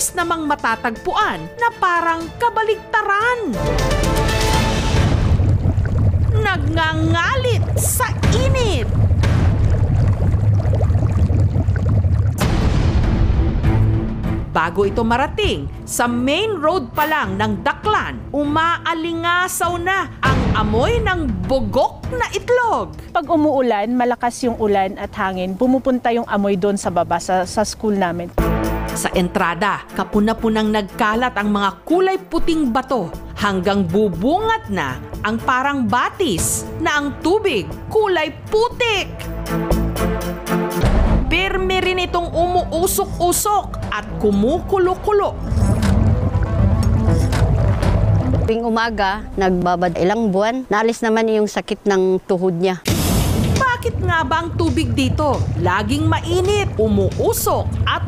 mabilis namang matatagpuan na parang kabaligtaran. Nagngangalit sa init. Bago ito marating, sa main road pa lang ng Daklan, umaalingasaw na ang amoy ng bugok na itlog. Pag umuulan, malakas yung ulan at hangin, pumupunta yung amoy doon sa baba, sa school namin. Sa entrada, kapuna-punang nagkalat ang mga kulay puting bato hanggang bubungat na ang parang batis na ang tubig kulay putik. Pirmi rin itong umuusok-usok at kumukulo-kulo. Tuwing umaga, nagbabad ilang buwan, naalis naman yung sakit ng tuhod niya. Bakit nga ba ang tubig dito laging mainit, umuusok at